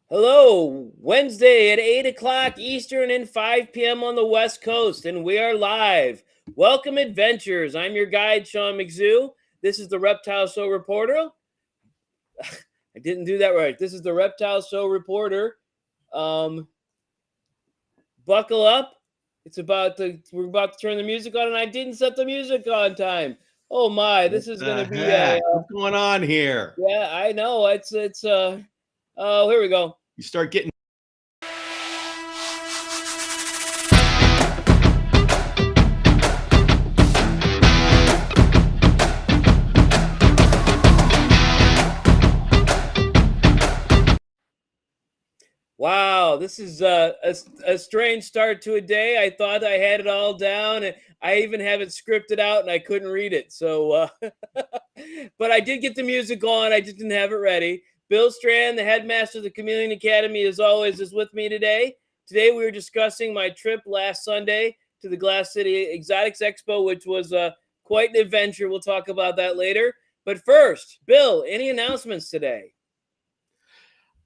Hello, Wednesday at 8 o'clock Eastern and 5 p.m. on the West Coast, and we are live. Welcome, adventurers. I'm your guide, Sean McZoo. This is the Reptile Show Reporter. I didn't do that right. This is the Reptile Show Reporter. Buckle up. We're about to turn the music on, and I didn't set the music on time. Oh my, this is going to be What's going on here? Yeah, I know. Oh, here we go. You start getting Wow, this is a strange start to a day. I thought I had it all down, and I even have it scripted out, and I couldn't read it. So, but I did get the music on. I just didn't have it ready. Bill Strand, the headmaster of the Chameleon Academy, as always, is with me today. Today, we were discussing my trip last Sunday to the Glass City Exotics Expo, which was quite an adventure. We'll talk about that later. But first, Bill, any announcements today?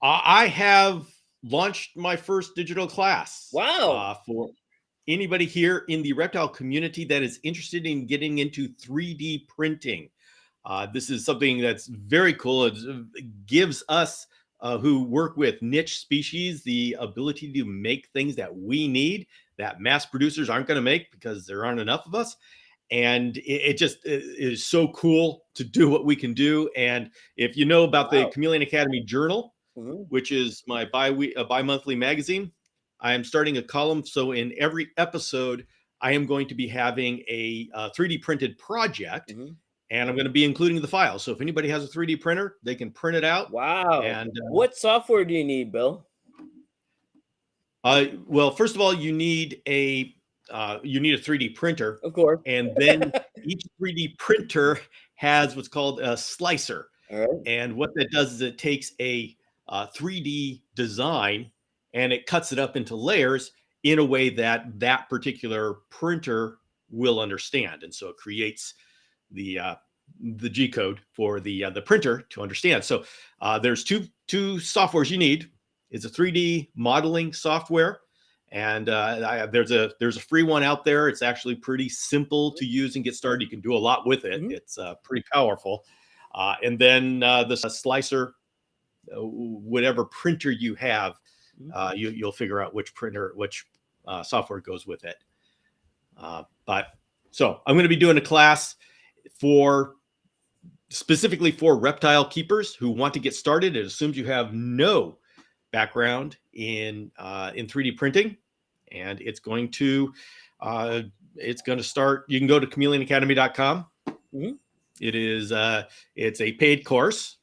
I have launched my first digital class. Wow. For anybody here in the reptile community that is interested in getting into 3D printing. This is something that's very cool. It gives us who work with niche species the ability to make things that we need that mass producers aren't going to make because there aren't enough of us. And it just is so cool to do what we can do. And if you know about the Chameleon Academy Journal, which is my bi-monthly magazine, I am starting a column. So in every episode, I am going to be having a 3D printed project, and I'm going to be including the file. So if anybody has a 3D printer, they can print it out. Wow. And what software do you need, Bill? Well, first of all, you need a 3D printer, of course, and then each 3D printer has what's called a slicer. All right. And what that does is it takes a 3D design and it cuts it up into layers in a way that that particular printer will understand, and so it creates the G code for the printer to understand. So there's two softwares you need. It's a 3D modeling software, and there's a free one out there. It's actually pretty simple to use and get started. You can do a lot with it. It's pretty powerful. And then the slicer, whatever printer you have, you'll figure out which software goes with it. So I'm going to be doing a class specifically for reptile keepers who want to get started. It assumes you have no background in 3D printing, and it's going to start. You can go to chameleonacademy.com. It's a paid course.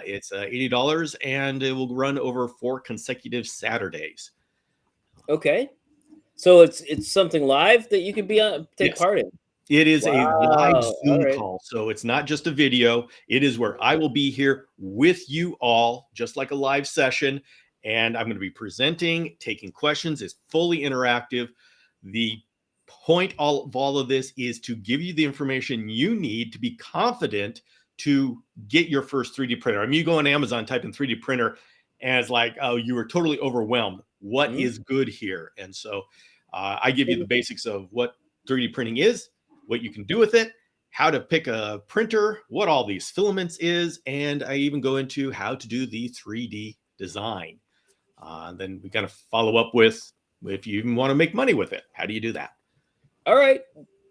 It's $80, and it will run over 4 consecutive Saturdays. Okay, so it's something live that you can take part in. It is a live Zoom call, so it's not just a video. It is where I will be here with you all, just like a live session, and I'm going to be presenting, taking questions. It's fully interactive. The point of all of this is to give you the information you need to be confident to get your first 3D printer. I mean, you go on Amazon, type in 3D printer, and it's like, oh, you were totally overwhelmed. What is good here? And so I give you the basics of what 3D printing is, what you can do with it, how to pick a printer, what all these filaments is, and I even go into how to do the 3D design. Then we kind of follow up with, if you even want to make money with it, how do you do that? All right,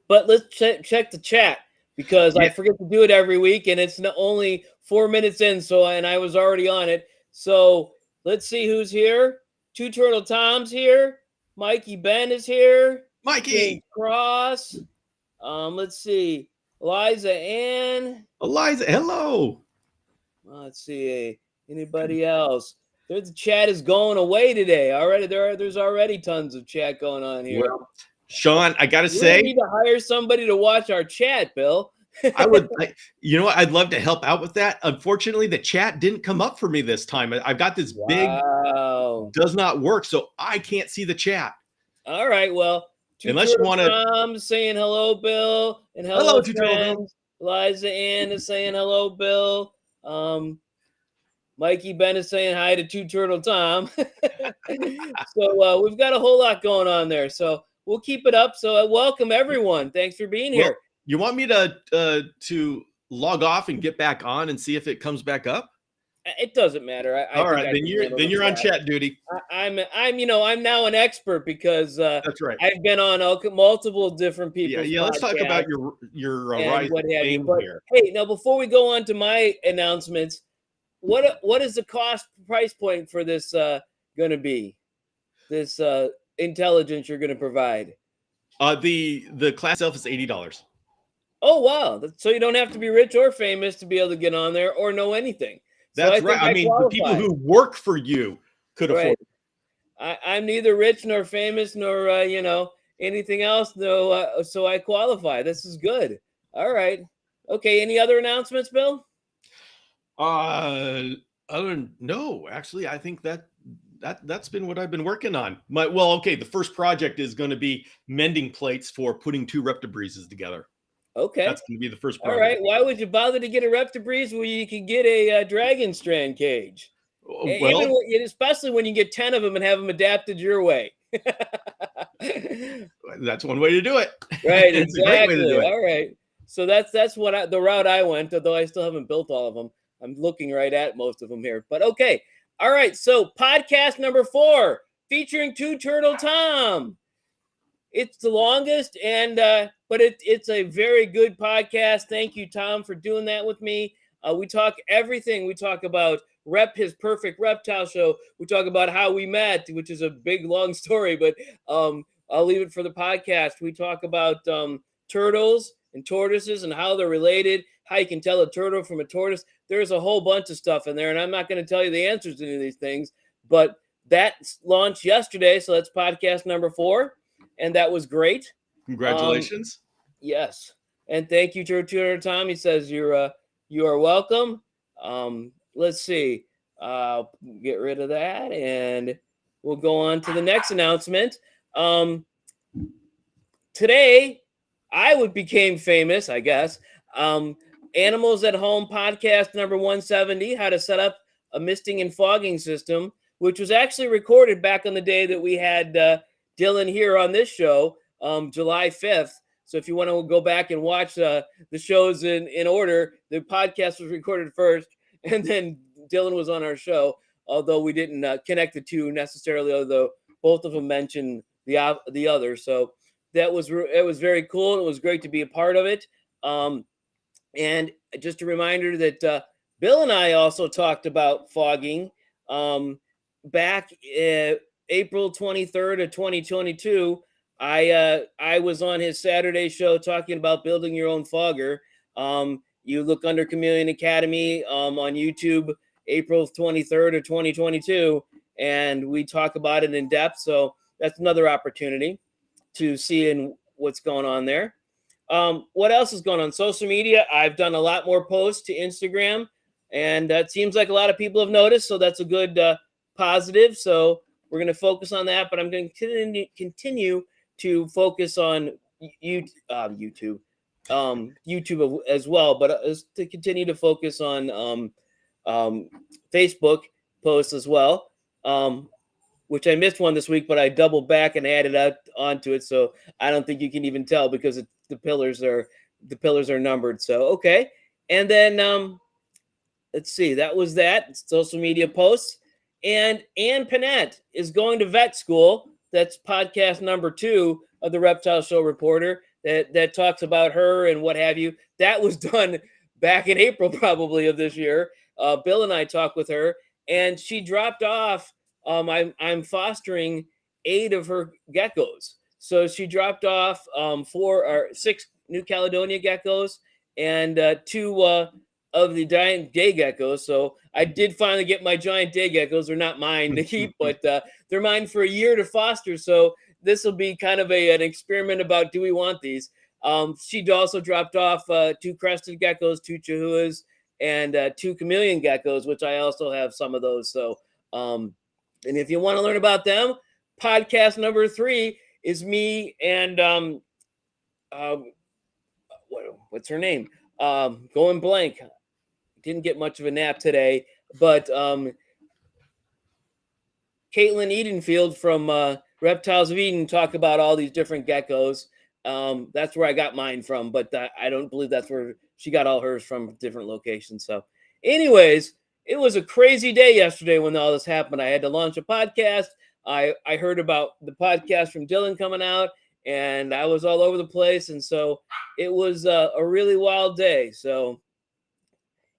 but let's check the chat, because I forget to do it every week, and it's only 4 minutes in, and I was already on it. So let's see who's here. Two Turtle Tom's here. Mikey Ben is here. Mikey James Cross. Let's see. Eliza Ann. Eliza, hello. Let's see. Anybody else? The chat is going away today. Already, there's already tons of chat going on here. Well, Sean, I got to say, we need to hire somebody to watch our chat, Bill. you know what? I'd love to help out with that. Unfortunately, the chat didn't come up for me this time. I've got this big, does not work, so I can't see the chat. All right, well, unless you want to, saying hello, Bill, and hello friends. Eliza Ann is saying hello, Bill. Mikey Bennett saying hi to Two Turtle Tom. So we've got a whole lot going on there. So we'll keep it up. So welcome everyone. Thanks for being Well, here. you want me to log off and get back on and see if it comes back up? It doesn't matter. I All think right, I then can you're on chat. chat duty. I'm now an expert because That's right. I've been on multiple different Yeah, people's yeah. Let's talk about podcasts your and rise what to have you. fame But here. hey, now before we go on to my announcements, what is the price point for this going to be? This intelligence you're going to provide? The class itself is $80. Oh wow! So you don't have to be rich or famous to be able to get on there or know anything. So That's I right. think I I mean, the people qualify. who work for you could Right. afford it. I'm neither rich nor famous nor anything else. No, so I qualify. This is good. All right. Okay. Any other announcements, Bill? No, actually, I think that's been what I've been working on. Okay, the first project is going to be mending plates for putting two Reptibreezes together. Okay. That's going to be the first All project. right. Why would you bother to get a Reptibreeze where you could get a Dragon Strand cage? Well, Especially when you get 10 of them and have them adapted your way. that's one way to do it. Right, It's a great way to exactly. do it. All right. So that's the route I went, although I still haven't built all of them. I'm looking right at most of them here. But okay. All right. So podcast number 4 featuring Two Turtle Tom. It's the longest, and but it's a very good podcast. Thank you, Tom, for doing that with me. We talk everything. We talk about his perfect reptile show. We talk about how we met, which is a big long story, but I'll leave it for the podcast. We talk about turtles and tortoises and how they're related, how you can tell a turtle from a tortoise. There's a whole bunch of stuff in there, and I'm not going to tell you the answers to any of these things, but that launched yesterday, so that's podcast number 4. And that was great. Congratulations. Yes. And thank you to Tom. He says you are welcome. Let's see. Get rid of that and we'll go on to the next announcement. Today I became famous, I guess. Animals at Home podcast number 170, how to set up a misting and fogging system, which was actually recorded back on the day that we had Dylan here on this show, July 5th. So if you want to go back and watch the shows in order, the podcast was recorded first, and then Dylan was on our show, although we didn't connect the two necessarily, although both of them mentioned the other. So it was very cool. It was great to be a part of it. And just a reminder that Bill and I also talked about fogging back April 23rd of 2022. I was on his Saturday show talking about building your own fogger. You look under Chameleon Academy on YouTube, April 23rd of 2022, and we talk about it in depth. So that's another opportunity to see in what's going on there. What else is going on? Social media. I've done a lot more posts to Instagram, and that seems like a lot of people have noticed. So that's a good positive. So we're going to focus on that, but I'm going to continue to focus on YouTube as well, but to continue to focus on Facebook posts as well, which I missed one this week, but I doubled back and added onto it. So I don't think you can even tell because the pillars are numbered. So, okay. And then let's see, that was that social media posts. And Ann Panett is going to vet school. That's podcast number 2 of the Reptile Show Reporter that talks about her and what have you. That was done back in April probably of this year. Bill and I talked with her, and she dropped off. I'm fostering 8 of her geckos. So she dropped off 6 New Caledonia geckos and 2 of the giant day geckos. So I did finally get my giant day geckos. They're not mine to keep, but they're mine for a year to foster. So this will be kind of an experiment about, do we want these? She also dropped off 2 crested geckos, 2 chihuahuas, and 2 chameleon geckos, which I also have some of those. So, and if you want to learn about them, podcast number 3 is me and what's her name? Going blank. Didn't get much of a nap today. But Caitlin Edenfield from Reptiles of Eden talk about all these different geckos. That's where I got mine from, but I don't believe that's where she got all hers from, different locations. So, anyways, it was a crazy day yesterday when all this happened. I had to launch a podcast. I heard about the podcast from Dylan coming out, and I was all over the place. And so it was a really wild day. So,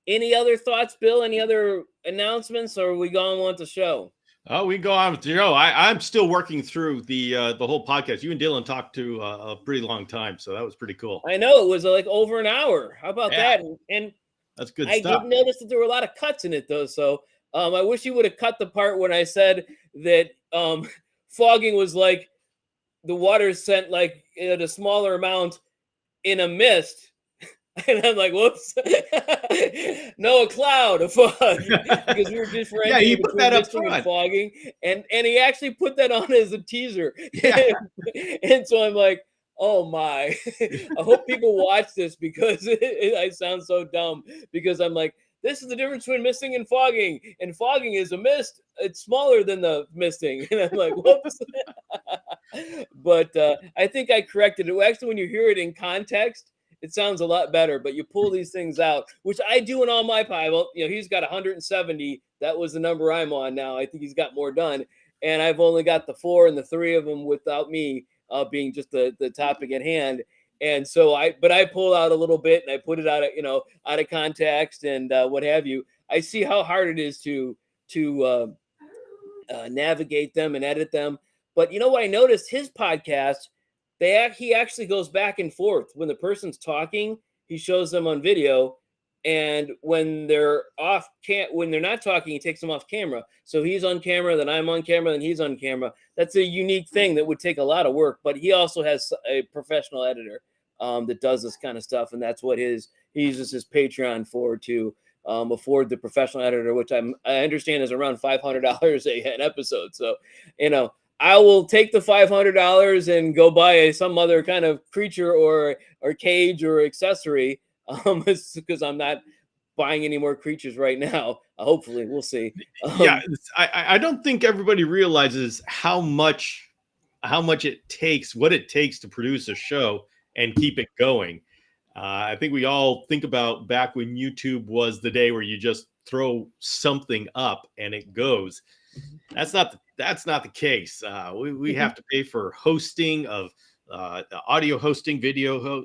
any other thoughts, Bill? Any other announcements, or are we going on with the show? Oh, we go on with the show. I'm still working through the whole podcast. You and Dylan talked to a pretty long time, so that was pretty cool. I know it was like over an hour. How about that? And that's good I stuff. did notice that there were a lot of cuts in it though. So I wish you would have cut the part when I said that fogging was like the water sent like in a smaller amount in a mist. And I'm like, whoops. No, a cloud, a fog. Because we were differentiating yeah, he put that up misting front. and fogging. And he actually put that on as a teaser. Yeah. And so I'm like, oh my. I hope people watch this because I sound so dumb. Because I'm like, this is the difference between misting and fogging. And fogging is a mist. It's smaller than the misting. And I'm like, whoops. But I think I corrected it. Actually, when you hear it in context, it sounds a lot better, but you pull these things out, which I do in all my Bible. You know, he's got 170. That was the number I'm on now. I think he's got more done. And I've only got the 4 and the 3 of them without me being just the topic at hand. And so I pull out a little bit and I put it out of, out of context and what have you. I see how hard it is to navigate them and edit them. But you know what I noticed? His podcast, he actually goes back and forth. When the person's talking, he shows them on video, and when they're when they're not talking, he takes them off camera. So he's on camera, then I'm on camera, then he's on camera. That's a unique thing that would take a lot of work. But he also has a professional editor that does this kind of stuff, and that's what he uses his Patreon for to afford the professional editor, which I understand is around $500 an episode. So, I will take the $500 and go buy some other kind of creature or cage or accessory, because I'm not buying any more creatures right now. Hopefully, we'll see. Yeah, I don't think everybody realizes how much it takes, what it takes to produce a show and keep it going. I think we all think about back when YouTube was the day where you just throw something up and it goes. That's not the case. We have to pay for hosting of audio hosting,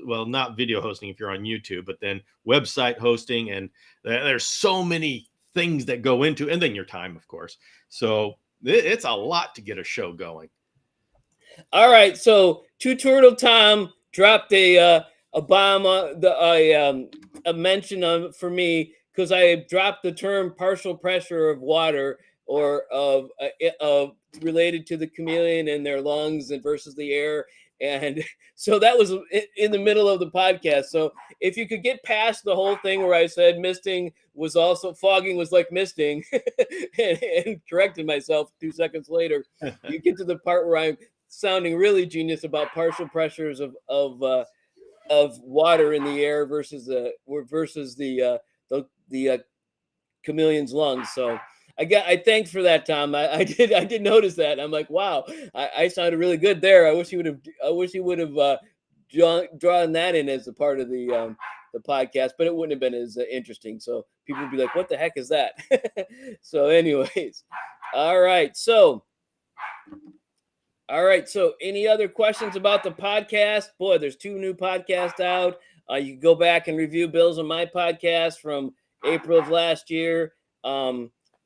well, not video hosting if you're on YouTube, but then website hosting, and there's so many things that go into, and then your time, of course. So it's a lot to get a show going. All right, so Two Turtle Tom dropped a bomb, a mention for me, because I dropped the term partial pressure of water, or of related to the chameleon and their lungs and versus the air. And so that was in the middle of the podcast. So if you could get past the whole thing where I said fogging was like misting and corrected myself 2 seconds later, you get to the part where I'm sounding really genius about partial pressures of water in the air versus the chameleon's lungs. So I thanks for that, Tom. I did notice that. I'm like, wow, I sounded really good there. I wish he would have drawn that in as a part of the podcast, but it wouldn't have been as interesting. So people would be like, what the heck is that? So anyways, all right. So any other questions about the podcast? Boy, there's 2 new podcasts out. You can go back and review Bill's and my podcast from April of last year.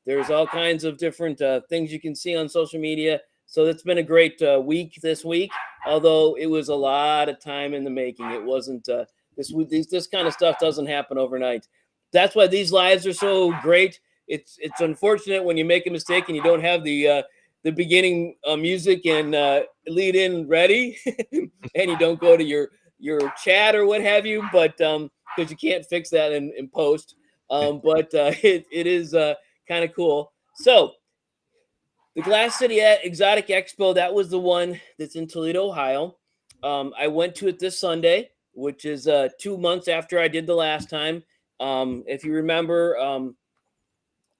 There's all kinds of different things you can see on social media. So it's been a great week this week, although it was a lot of time in the making. It wasn't this kind of stuff doesn't happen overnight. That's why these lives are so great. It's unfortunate when you make a mistake and you don't have the beginning music and lead in ready, and you don't go to your chat or what have you, but because you can't fix that in post. But it is kind of cool. So the Glass City Exotic Expo, that was the one that's in Toledo, Ohio. I went to it this Sunday, which is 2 months after I did the last time. If you remember,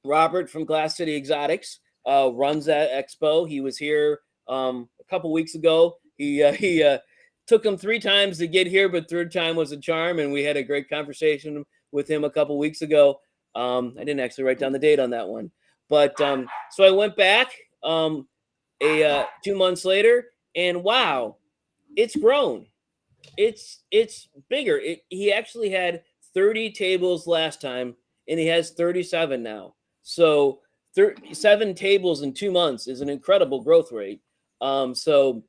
Robert from Glass City Exotics runs that expo. He was here a couple weeks ago. He took him 3 times to get here, but third time was a charm, and we had a great conversation with him a couple weeks ago. I didn't actually write down the date on that one, but so I went back 2 months later, and wow, it's grown. It's bigger. He actually had 30 tables last time, and he has 37 now. So 37 tables in 2 months is an incredible growth rate. So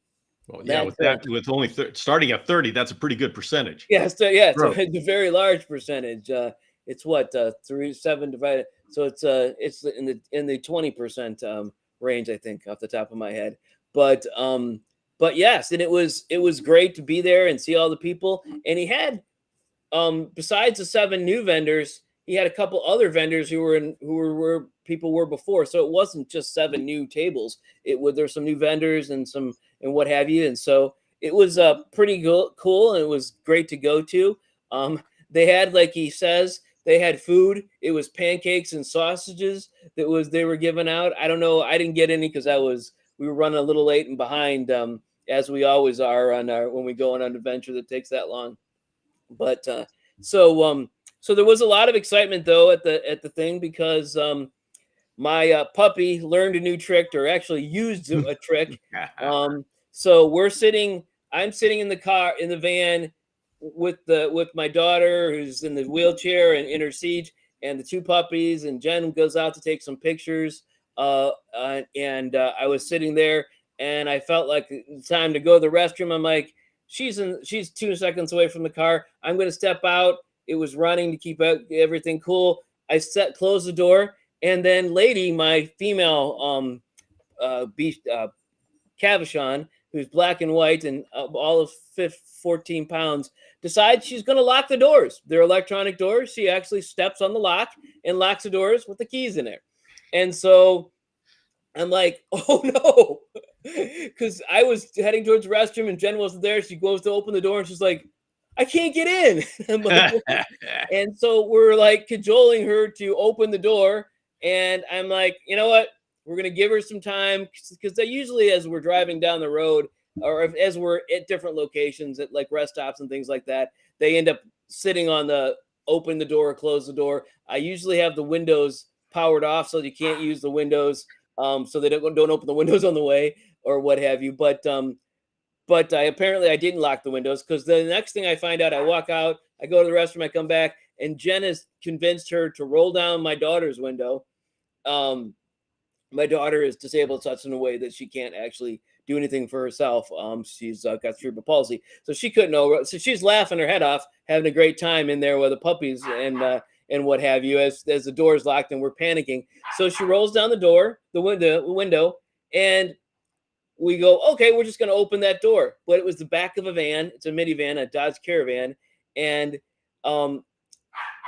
well, yeah, with that, with only starting at 30, that's a pretty good percentage. Yeah, so yeah, so it's a very large percentage. It's what 37 divided, so it's in the 20% range, I think, off the top of my head. But yes, and it was great to be there and see all the people. And he had besides the 7 new vendors, he had a couple other vendors who were where people were before. So it wasn't just 7 new tables. There's some new vendors and some and what have you. And so it was pretty cool, and it was great to go to. They had, like he says, they had food. It was pancakes and sausages they were giving out. I don't know. I didn't get any because we were running a little late and behind, as we always are when we go on an adventure that takes that long. But so there was a lot of excitement though at the thing, because my puppy learned a new trick, or actually used a trick. So I'm sitting in the van with my daughter, who's in the wheelchair and in her seat, and the 2 puppies, and Jen goes out to take some pictures. And I was sitting there, and I felt like it's time to go to the restroom. I'm like, she's 2 seconds away from the car. I'm going to step out. It was running to keep everything cool. I close the door, and then Lady, my female beast, Cavachon, who's black and white and all of 14 pounds, decides she's going to lock the doors. They're electronic doors. She actually steps on the lock and locks the doors with the keys in it. And so I'm like, oh no, because I was heading towards the restroom and Jen wasn't there. She goes to open the door and she's like, I can't get in. I'm like, and so we're like cajoling her to open the door. And I'm like, you know what? We're going to give her some time, because they usually, as we're driving down the road, or as we're at different locations at like rest stops and things like that, they end up sitting on the open the door, close the door. I usually have the windows powered off so you can't use the windows, so they don't open the windows on the way or what have you. But apparently I didn't lock the windows, because the next thing I find out, I walk out, I go to the restroom, I come back, and Jen has convinced her to roll down my daughter's window. My daughter is disabled such in a way that she can't actually do anything for herself. She's got cerebral palsy, so she couldn't know. So she's laughing her head off, having a great time in there with the puppies and what have you, as the door's locked and we're panicking. So she rolls down the window, and we go, okay, we're just going to open that door. But it was the back of a van. It's a minivan, a Dodge Caravan, and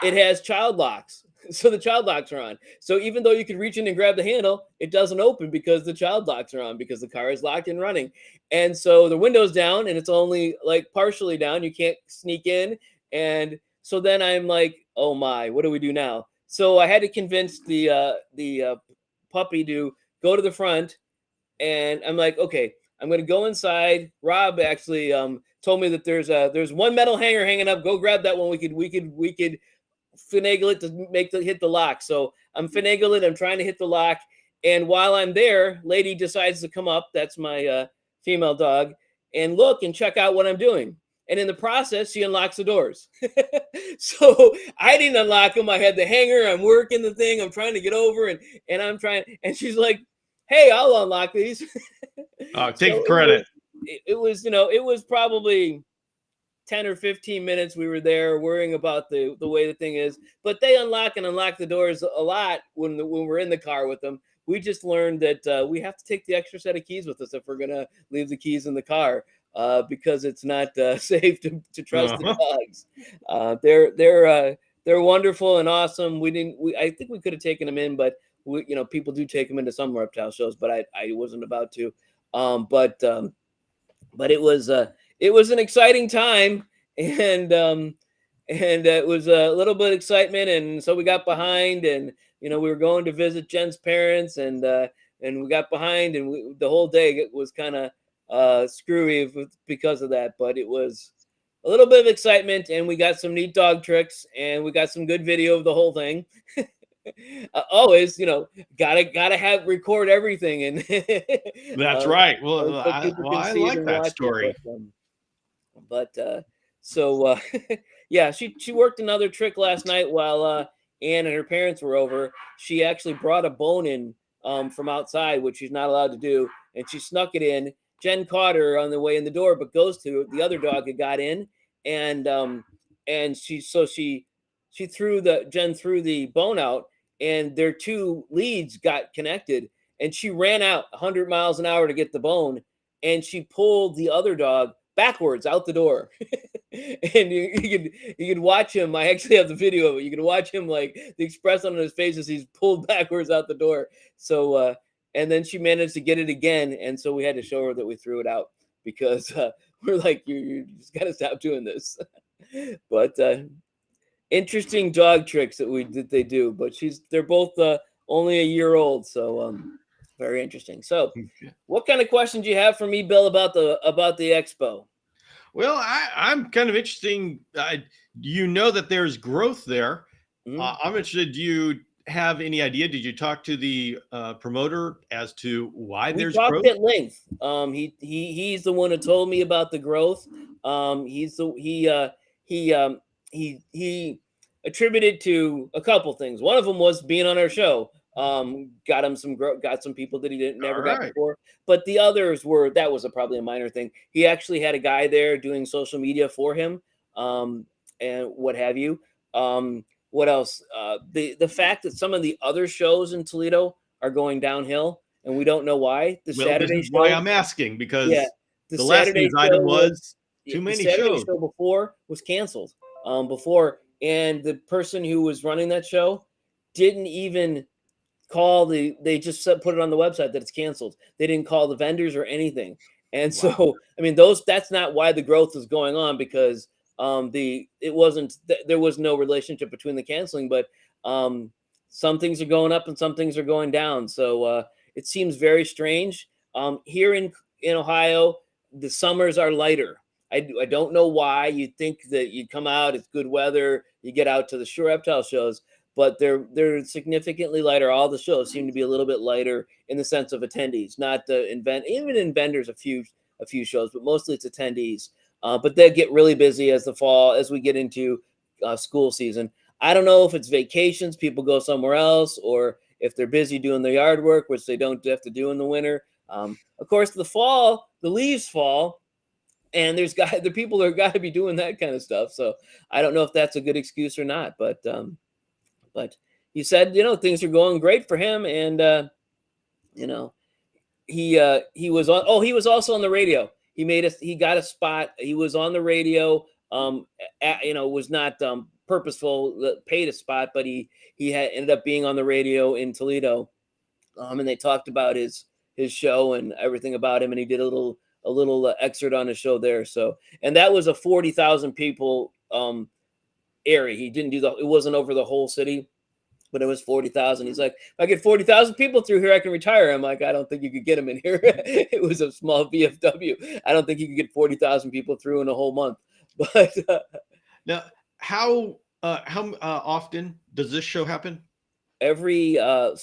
it has child locks. So the child locks are on. So even though you could reach in and grab the handle, it doesn't open because the child locks are on, because the car is locked and running. And so the window's down, and it's only like partially down. You can't sneak in. And so then I'm like, oh my, what do we do now? So I had to convince the puppy to go to the front. And I'm like, okay, I'm going to go inside. Rob actually told me that there's one metal hanger hanging up. Go grab that one. We could finagle it to hit the lock. So I'm finagling. I'm trying to hit the lock. And while I'm there, Lady decides to come up. That's my female dog, and look and check out what I'm doing. And in the process, she unlocks the doors. So I didn't unlock them. I had the hanger. I'm working the thing. I'm trying to get over, and I'm trying. And she's like, hey, I'll unlock these. Take credit. It was probably 10 or 15 minutes we were there worrying about the way the thing is. But they unlock the doors a lot when we're in the car with them. We just learned that we have to take the extra set of keys with us if we're going to leave the keys in the car, because it's not safe to trust the dogs. They're wonderful and awesome. I think we could have taken them in, but people do take them into some reptile shows, but I wasn't about to. But it was an exciting time, and it was a little bit of excitement, and so we got behind, and we were going to visit Jen's parents, and we got behind, and the whole day was kind of screwy because of that. But it was a little bit of excitement, and we got some neat dog tricks, and we got some good video of the whole thing. Always, gotta have record everything, and That's right. Well, so people can I see it like and that watch it. story. But so yeah, she worked another trick last night while Ann and her parents were over. She actually brought a bone in from outside, which she's not allowed to do, and she snuck it in. Jen caught her on the way in the door, but goes to the other dog had got in, and she Jen threw the bone out, and their two leads got connected, and she ran out 100 miles an hour to get the bone, and she pulled the other dog backwards out the door. And you can watch him. I actually have the video of it. You can watch him, like, the expression on his face as he's pulled backwards out the door. So and then she managed to get it again, and so we had to show her that we threw it out, because we're like, you just got to stop doing this. But interesting dog tricks that they do. But they're both only a year old, so very interesting. So what kind of questions do you have for me, Bill, about the expo? Well, I'm kind of interesting. You know that there's growth there. I'm interested. Do you have any idea? Did you talk to the promoter as to why there's growth? We talked at length. He's the one who told me about the growth. He attributed to a couple things. One of them was being on our show. Got him some growth, got some people that he never got before. But the others that was probably a minor thing. He actually had a guy there doing social media for him, and what have you. What else? The fact that some of the other shows in Toledo are going downhill, and we don't know why. This is why I'm asking, because the last news item was too many shows. The Saturday show before was canceled. And the person who was running that show didn't even call they just put it on the website that it's canceled. They didn't call the vendors or anything. And so, I mean, that's not why the growth is going on, because there was no relationship between the canceling, but some things are going up and some things are going down. So it seems very strange. Here in Ohio, the summers are lighter. I don't know why. You'd think that you'd come out, it's good weather, you get out to the Sure Reptile shows, but they're significantly lighter. All the shows seem to be a little bit lighter in the sense of attendees, not even in vendors, a few shows, but mostly it's attendees. But they get really busy as we get into school season. I don't know if it's vacations, people go somewhere else, or if they're busy doing their yard work, which they don't have to do in the winter. Of course, the leaves fall, and the people that got to be doing that kind of stuff. So I don't know if that's a good excuse or not, but he said, things are going great for him. And, he was also on the radio. He got a spot. He was on the radio, was not purposeful, paid a spot, but he had ended up being on the radio in Toledo. And they talked about his show and everything about him. And he did a little excerpt on his show there. So, and that was a 40,000 people area. He didn't it wasn't over the whole city, but it was 40,000. He's like, if I get 40,000 people through here, I can retire. I'm like, I don't think you could get them in here. It was a small VFW. I don't think you could get 40,000 people through in a whole month. But now, how often does this show happen? Every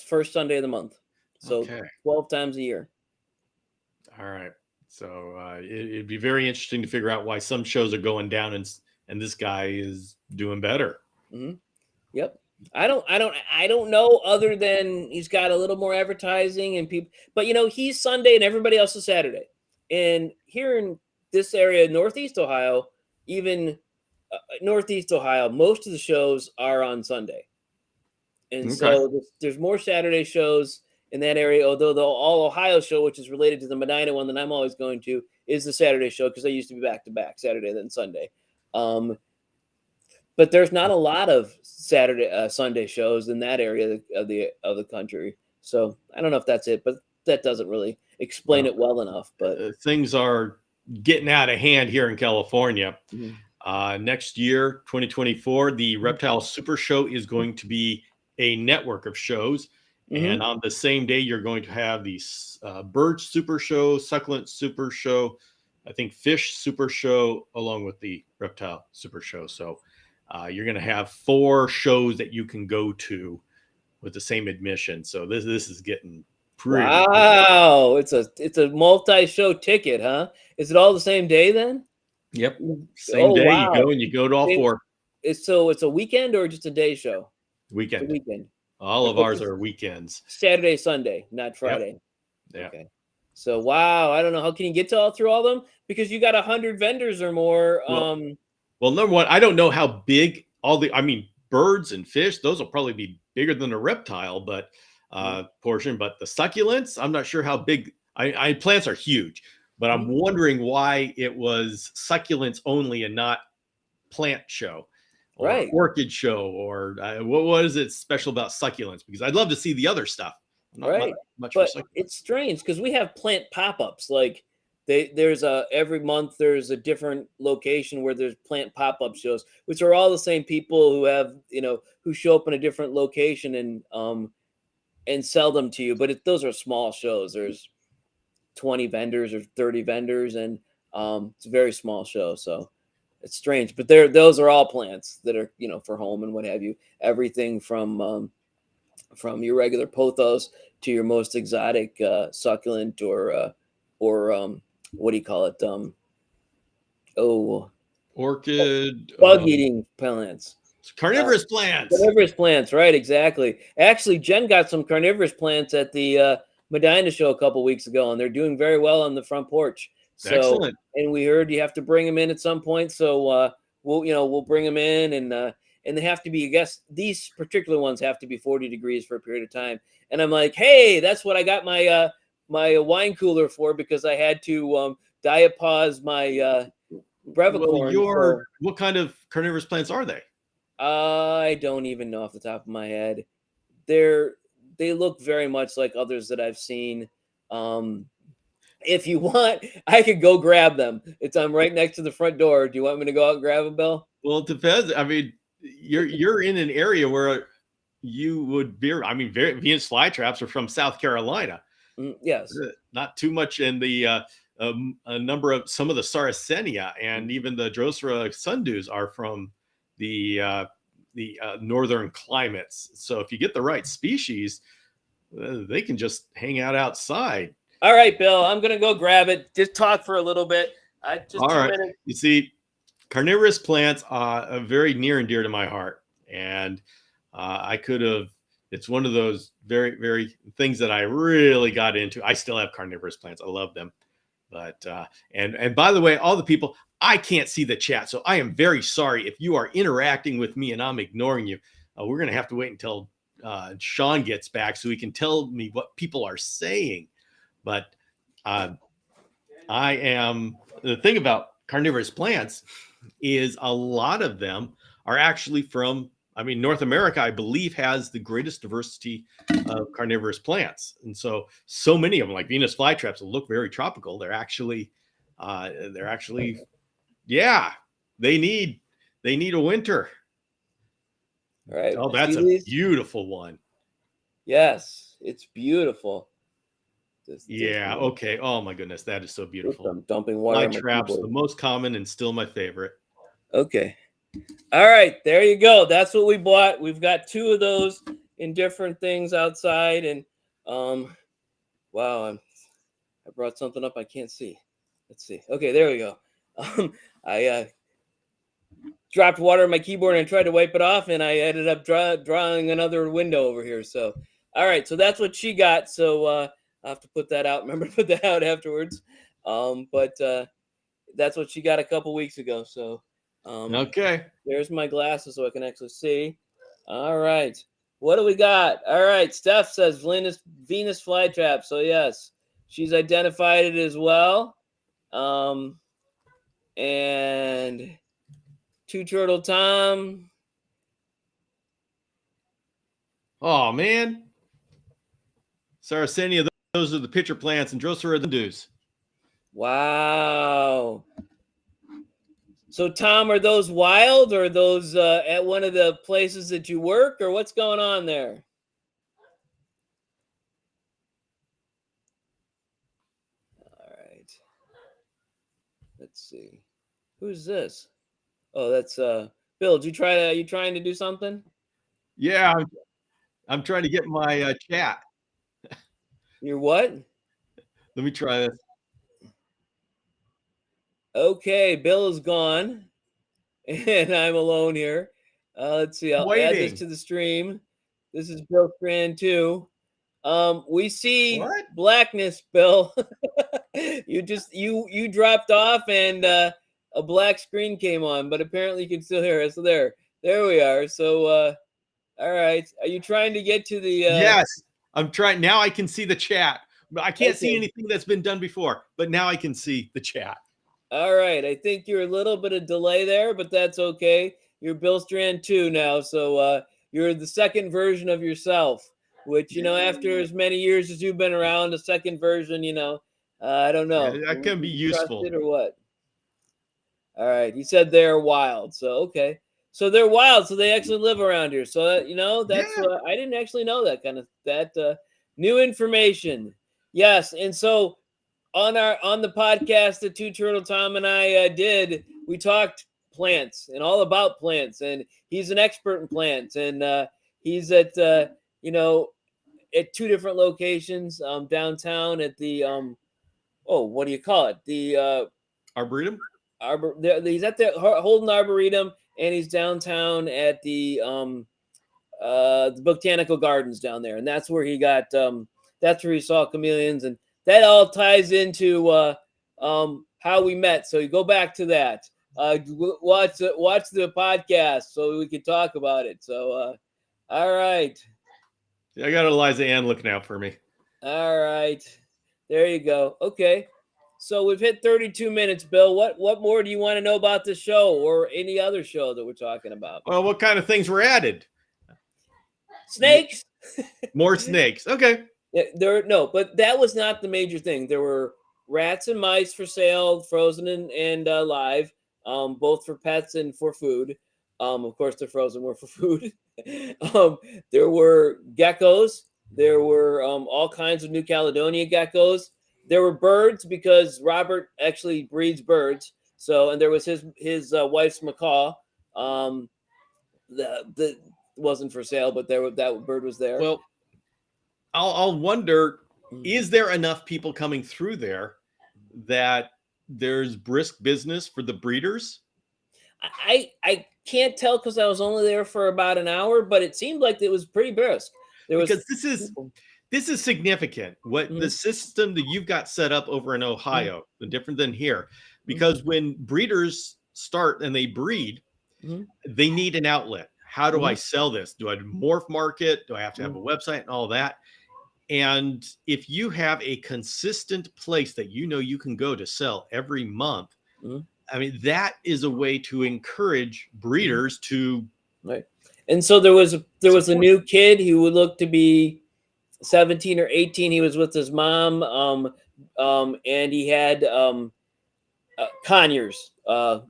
first Sunday of the month. So 12 times a year. All right. So it'd be very interesting to figure out why some shows are going down and this guy is doing better. Mm-hmm. Yep. I don't know, other than he's got a little more advertising and people, but he's Sunday and everybody else is Saturday. And here in this area, Northeast Ohio, most of the shows are on Sunday. And so there's more Saturday shows in that area, although the All Ohio show, which is related to the Medina one that I'm always going to, is the Saturday show, because they used to be back-to-back, Saturday then Sunday. But there's not a lot of Sunday shows in that area of the country. So I don't know if that's it, but that doesn't really explain it well enough. But things are getting out of hand here in California. Mm-hmm. Next year, 2024, the Reptile Super Show is going to be a network of shows. And on the same day, you're going to have the bird super show, succulent super show, I think fish super show, along with the reptile super show. So you're going to have 4 shows that you can go to with the same admission. So this is getting pretty wow. Cool. It's a multi-show ticket, huh? Is it all the same day then? Yep. Same day you go and you go to all 4. It's a weekend or just a day show? Weekend. It's a weekend. All of ours are weekends. Saturday, Sunday, not Friday. Yep. Okay. So wow, I don't know, how can you get through all them? Because you got 100 vendors or more. Well, number one, I don't know how big birds and fish, those will probably be bigger than a reptile, but portion. But the succulents, I'm not sure how big. Plants are huge, but I'm wondering why it was succulents only and not plant show or orchid show, or what is it special about succulents? Because I'd love to see the other stuff. Much but it's strange because we have plant pop-ups. Like there's every month there's a different location where there's plant pop-up shows, which are all the same people who have who show up in a different location and sell them to you. But those are small shows. There's 20 vendors or 30 vendors, and it's a very small show. So it's strange, but those are all plants that are for home and what have you. Everything from your regular pothos to your most exotic succulent or what do you call it? Orchid, bug-eating plants. Carnivorous plants. Carnivorous plants, right? Exactly. Actually, Jen got some carnivorous plants at the Medina show a couple weeks ago, and they're doing very well on the front porch. So, excellent. And we heard you have to bring them in at some point. So we'll bring them in, and they have to be, I guess these particular ones have to be 40 degrees for a period of time. And I'm like, hey, that's what I got my my wine cooler for, because I had to diapause my brevicorn. Well, what kind of carnivorous plants are they? I don't even know off the top of my head. They look very much like others that I've seen. If you want, I could go grab them. I'm right next to the front door. Do you want me to go out and grab them, Bill? Well, it depends. I mean, you're in an area where you would be. I mean, Venus flytraps are from South Carolina. Yes, not too much in the a number of some of the Sarracenia and even the Drosera sundews are from the northern climates. So if you get the right species, they can just hang out outside. All right, Bill, I'm gonna go grab it. Just talk for a little bit. All right. You see, carnivorous plants are very near and dear to my heart, and I could have. It's one of those very, very things that I really got into. I still have carnivorous plants. I love them. But and by the way, all the people, I can't see the chat, so I am very sorry if you are interacting with me and I'm ignoring you. We're going to have to wait until Sean gets back so he can tell me what people are saying. But the thing about carnivorous plants is a lot of them are actually from, North America, I believe, has the greatest diversity of carnivorous plants. And so many of them, like Venus flytraps, will look very tropical. They're actually, yeah, they need a winter. All right. Oh, that's a beautiful one. Yes, it's beautiful. Yeah. Okay. Oh my goodness, that is so beautiful. I'm dumping water. Flytraps, the most common and still my favorite. Okay. All right, there you go. That's what we bought. We've got 2 of those in different things outside, and wow, I brought something up I can't see. Let's see. Okay, there we go. I dropped water on my keyboard and tried to wipe it off, and I ended up drawing another window over here. So, all right, so that's what she got. So I'll have to put that out. Remember to put that out afterwards. But that's what she got a couple weeks ago. So. Okay. There's my glasses so I can actually see. All right. What do we got? All right. Steph says Venus flytrap. So yes, she's identified it as well. And Two Turtle Tom. Oh man. Sarracenia, those are the pitcher plants, and Drosera sundews. Wow. So, Tom, are those wild, or are those at one of the places that you work, or what's going on there? All right. Let's see. Who's this? Oh, that's Bill. Did you try to? Are you trying to do something? Yeah, I'm trying to get my chat. You're what? Let me try this. Okay, Bill is gone, and I'm alone here. Let's see. I'll add this Waiting. to the stream. This is Bill Strand too. We see What? blackness, Bill. you dropped off, and a black screen came on, but apparently you can still hear us. So there we are. So all right. Are you trying to get to the? Yes, I'm trying. Now I can see the chat. But I can't see Okay. anything that's been done before, but now I can see the chat. All right. I think you're a little bit of delay there, but that's okay. You're Bill Strand 2 now, so you're the second version of yourself. Which, after as many years as you've been around, a second version, I don't Yeah, know. that can be Would you trust useful. it or what? All right. He said they're wild, so okay. So they're wild, so they actually live around here. So that's Yeah. I didn't actually know that new information. Yes, and so on the podcast that Two Turtle Tom and I did, we talked plants and all about plants, and he's an expert in plants, and he's at at two different locations downtown at the what do you call it, the Arboretum? he's at the Holden Arboretum, and he's downtown at the botanical gardens down there, and that's where he got that's where he saw chameleons, and that all ties into how we met. So you go back to that, watch the podcast so we can talk about it. So all right. I got Eliza Ann looking out for me. All right, there you go. Okay, so we've hit 32 minutes, Bill. What more do you want to know about the show or any other show that we're talking about? Well, what kind of things were added? Snakes. More snakes. Okay. But that was not the major thing. There were rats and mice for sale, frozen and live, both for pets and for food. Of course, the frozen were for food. um, there were geckos. There were all kinds of New Caledonia geckos. There were birds because Robert actually breeds birds. So, and there was his wife's macaw. The wasn't for sale, but that bird was there. Well, I'll wonder, Mm. is there enough people coming through there that there's brisk business for the breeders? I can't tell because I was only there for about an hour, but it seemed like it was pretty brisk. Because this is significant. What the Mhm. system that you've got set up over in Ohio, different than here, because when breeders start and they breed, Mhm. they need an outlet. How do I Mhm. sell this? Do I morph market? Do I have to have a Mhm. website and all that? And if you have a consistent place that you can go to sell every month, Mhm. I mean, that is a way to encourage Mhm. breeders to Right. And so there was a support. new kid who would look to be 17 or 18. He was with his mom, and he had conures.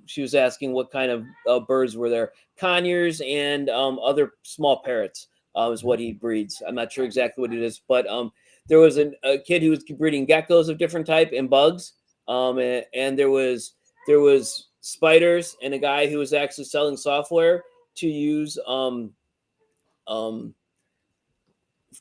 She was asking what kind of birds were there. Conures and other small parrots is what he breeds. I'm not sure exactly what it is, but there was a kid who was breeding geckos of different type and bugs, and there was spiders, and a guy who was actually selling software to use um,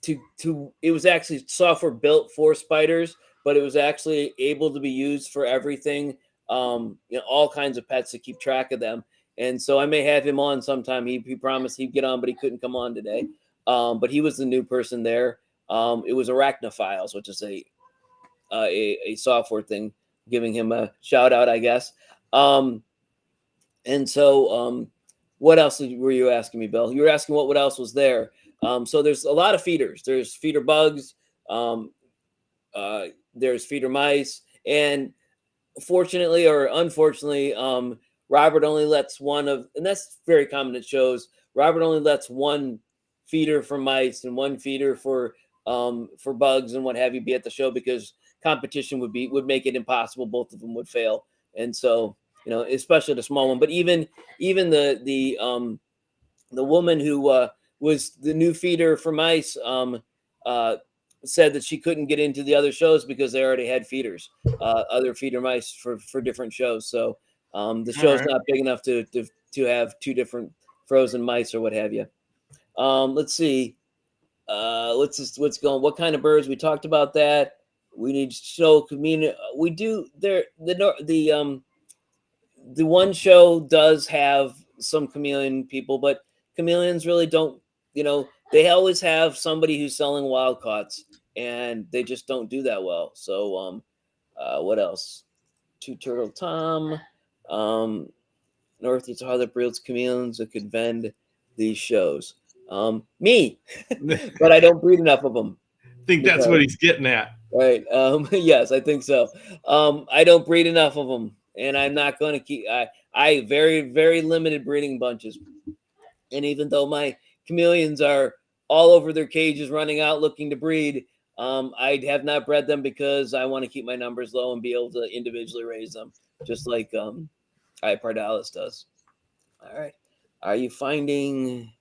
to it was actually software built for spiders, but it was actually able to be used for everything, all kinds of pets to keep track of them. And so I may have him on sometime. He promised he'd get on, but he couldn't come on today. But he was the new person there. It was Arachnophiles, which is a software thing, giving him a shout out, I guess. And so what else were you asking me, Bill? You were asking what else was there. So there's a lot of feeders. There's feeder bugs. Um, uh, there's feeder mice, and fortunately or unfortunately, Robert only lets and that's very common at shows. Robert only lets one feeder for mice and one feeder for bugs and what have you be at the show because competition would make it impossible. Both of them would fail, and so especially the small one. But even the woman who was the new feeder for mice said that she couldn't get into the other shows because they already had feeders, other feeder mice for different shows. So the show's not big enough to have two different frozen mice or what have you. Let's see. What's going? What kind of birds? We talked about that. We need to show community. We do there. The one show does have some chameleon people, but chameleons really don't. They always have somebody who's selling wild caughts, and they just don't do that well. So, what else? Two Turtle Tom, Northeast other breeds chameleons that could vend these shows. Me, but I don't breed enough of them. I think that's what he's getting at. Right. Yes, I think so. I don't breed enough of them, and I'm not going to keep. I very, very limited breeding bunches, and even though my chameleons are all over their cages, running out looking to breed, I have not bred them because I want to keep my numbers low and be able to individually raise them, just like Pardalis does. All right. Are you finding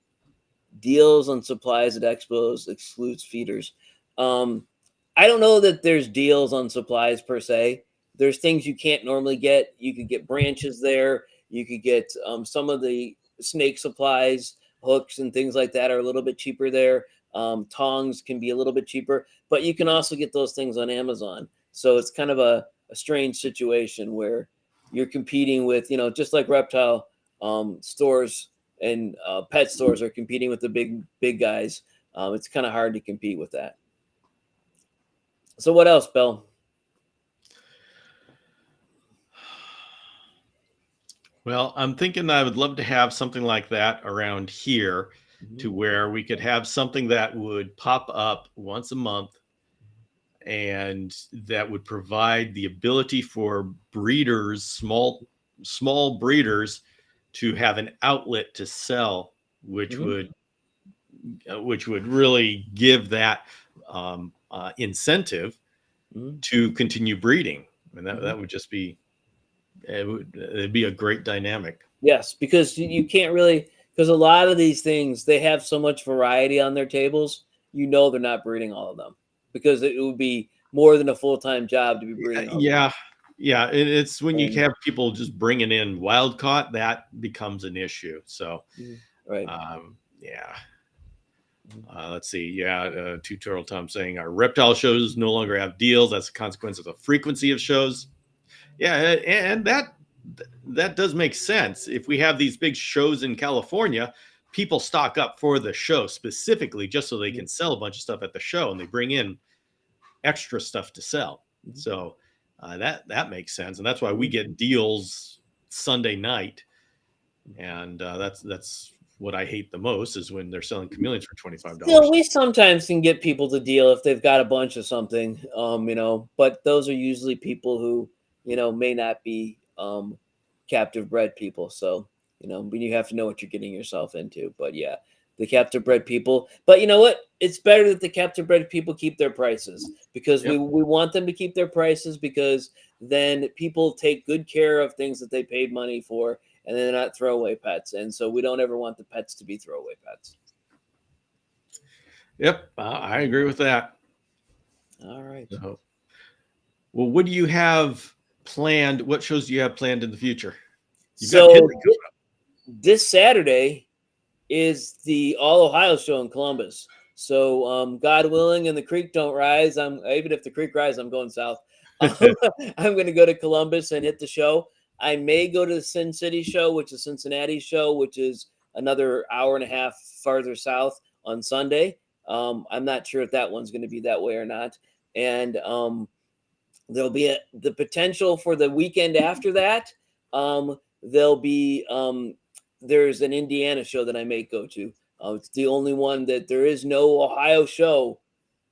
deals on supplies at expos excludes feeders? I don't know that there's deals on supplies per se. There's things you can't normally get. You could get branches there. You could get some of the snake supplies, hooks and things like that are a little bit cheaper there. Tongs can be a little bit cheaper, but you can also get those things on Amazon. So it's kind of a strange situation where you're competing with, just like reptile stores and pet stores are competing with the big guys. It's kind of hard to compete with that. So what else, Bill? Well, I'm thinking I would love to have something like that around here, to where we could have something that would pop up once a month and that would provide the ability for breeders, small breeders, to have an outlet to sell, which would really give that incentive to continue breeding. And that would just be, it'd be a great dynamic. Yes, because you can't really, because a lot of these things, they have so much variety on their tables, they're not breeding all of them, because it would be more than a full-time job to be breeding all of them. Yeah. It's when you have people just bringing in wild caught, that becomes an issue. So, right. Let's see. Two Turtle Tom saying our reptile shows no longer have deals. That's a consequence of the frequency of shows. Yeah, and that does make sense. If we have these big shows in California, people stock up for the show specifically just so they can sell a bunch of stuff at the show, and they bring in extra stuff to sell. So that makes sense, and that's why we get deals Sunday night. And that's what I hate the most, is when they're selling chameleons for $25. Still, we sometimes can get people to deal if they've got a bunch of something, but those are usually people who, may not be captive bred people. So, but you have to know what you're getting yourself into. But yeah, the captive bred people. But you know what? It's better that the captive bred people keep their prices, because we want them to keep their prices, because then people take good care of things that they paid money for, and they're not throwaway pets. And so we don't ever want the pets to be throwaway pets. Yep, I agree with that. All right. So, well, what do you have planned? What shows do you have planned in the future? This Saturday is the All Ohio show in Columbus. So God willing and the creek don't rise, even if the creek rises, I'm going south. I'm going to go to Columbus and hit the show. I may go to the Sin City show, which is Cincinnati show, which is another hour and a half farther south on Sunday. I'm not sure if that one's going to be that way or not. And there'll be the potential for the weekend after that. There'll be there's an Indiana show that I may go to. It's the only one that there is no Ohio show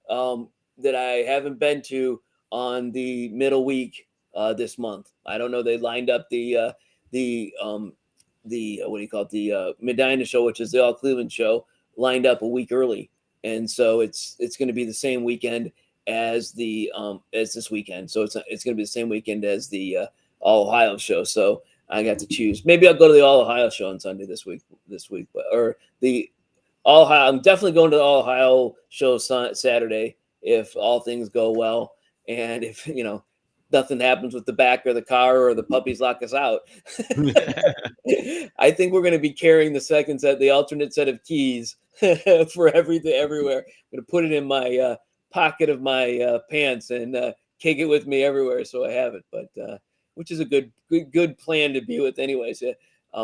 that I haven't been to on the middle week this month. I don't know. They lined up the what do you call it? The Medina show, which is the All Cleveland show, lined up a week early, and so it's going to be the same weekend as the as this weekend. So it's going to be the same weekend as the All Ohio show. So I got to choose. Maybe I'll go to the All Ohio show on Sunday this week, or the All Ohio. I'm definitely going to the All Ohio show Saturday if all things go well, and if nothing happens with the back or the car or the puppies lock us out. I think we're going to be carrying the alternate set of keys for everything, everywhere. I'm going to put it in my pocket of my pants and take it with me everywhere, so I have it. But which is a good plan to be with, anyways.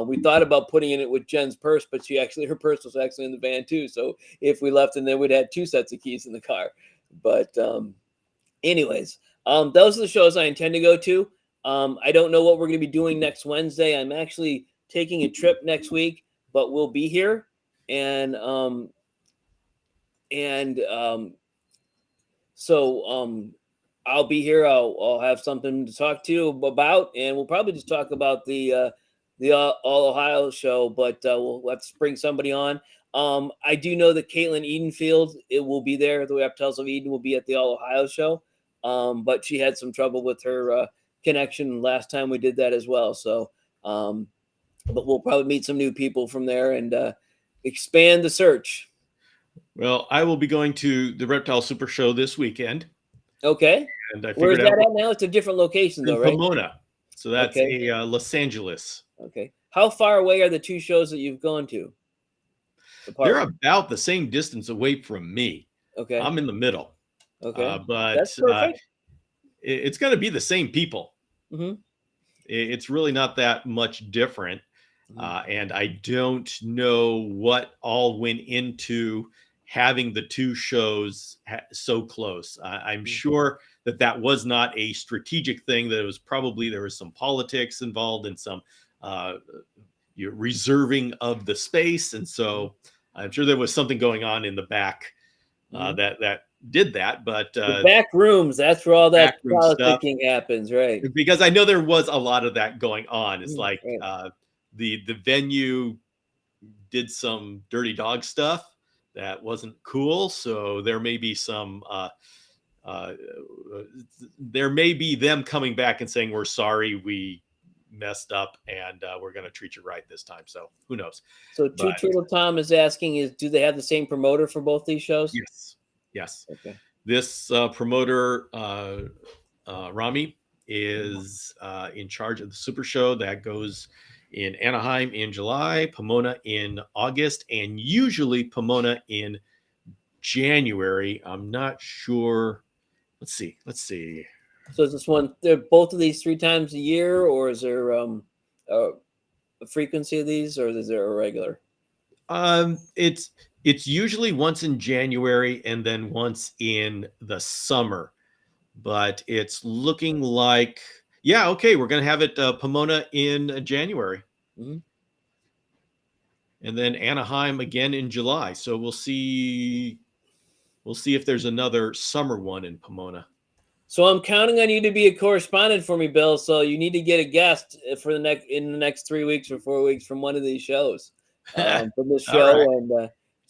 We thought about putting it with Jen's purse, but her purse was actually in the van too. So if we left, and then we'd had 2 sets of keys in the car. But anyways, those are the shows I intend to go to. I don't know what we're going to be doing next Wednesday. I'm actually taking a trip next week, but we'll be here, and so I'll be here. I'll have something to talk to you about, and we'll probably just talk about the All Ohio show. But we'll have to bring somebody on. I do know that Caitlin Edenfield will be there. The Reptiles of Eden will be at the All Ohio show, but she had some trouble with her connection last time we did that as well. So, but we'll probably meet some new people from there and expand the search. Well, I will be going to the Reptile Super Show this weekend. Okay. And I Where's figured that at now? It's a different location, though, right? Pomona. So that's Los Angeles. Okay. How far away are the 2 shows that you've gone to? They're about the same distance away from me. Okay. I'm in the middle. Okay. But that's perfect. It's going to be the same people. Mm-hmm. It's really not that much different. And I don't know what all went into having the 2 shows so close. I'm sure that was not a strategic thing, that it was probably, there was some politics involved and some reserving of the space. And so I'm sure there was something going on in the back that did that. But the back rooms, that's where all that politicking happens, right? Because I know there was a lot of that going on. It's like the venue did some dirty dog stuff that wasn't cool. So there may be some there may be them coming back and saying, we're sorry, we messed up, and we're going to treat you right this time. So who knows? So Turtle Tom is asking, do they have the same promoter for both these shows? Yes. Okay. This promoter, Rami, is in charge of the Super Show that goes in Anaheim in July, Pomona in August, and usually Pomona in January. I'm not sure. Let's see. So is this one, they're both of these 3 times a year, or is there a frequency of these, or is there a regular? It's usually once in January and then once in the summer, but it's looking like, we're going to have it Pomona in January. Mm-hmm. And then Anaheim again in July. So we'll see if there's another summer one in Pomona. So I'm counting on you to be a correspondent for me, Bill. So you need to get a guest for in the next 3 weeks or 4 weeks from one of these shows, from this show, right. And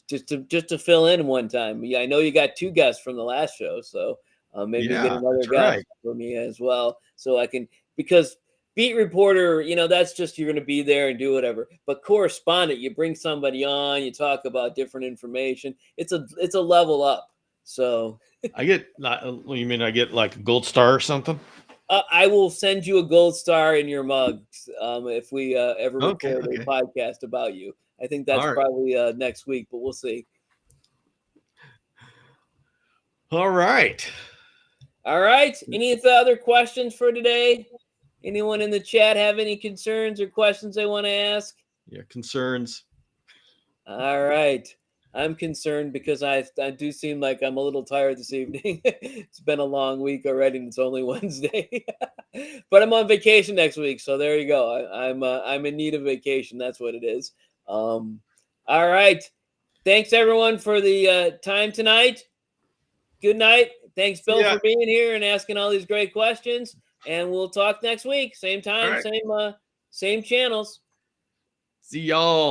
just to fill in one time. Yeah, I know you got 2 guests from the last show, so maybe get another guest for me as well, so I can, because beat reporter, that's just, you're going to be there and do whatever. But correspondent, you bring somebody on, you talk about different information. It's a level up. So I get, you mean I get like a gold star or something? I will send you a gold star in your mugs if we ever record a podcast about you. I think that's probably next week, but we'll see. All right. Any other questions for today? Anyone in the chat have any concerns or questions they want to ask? Yeah, concerns. All right. I'm concerned because I do seem like I'm a little tired this evening. It's been a long week already, and it's only Wednesday. But I'm on vacation next week, so there you go. I'm in need of vacation. That's what it is. All right. Thanks everyone for the time tonight. Good night. Thanks, Bill, for being here and asking all these great questions. And we'll talk next week. Same time, same channels. See y'all.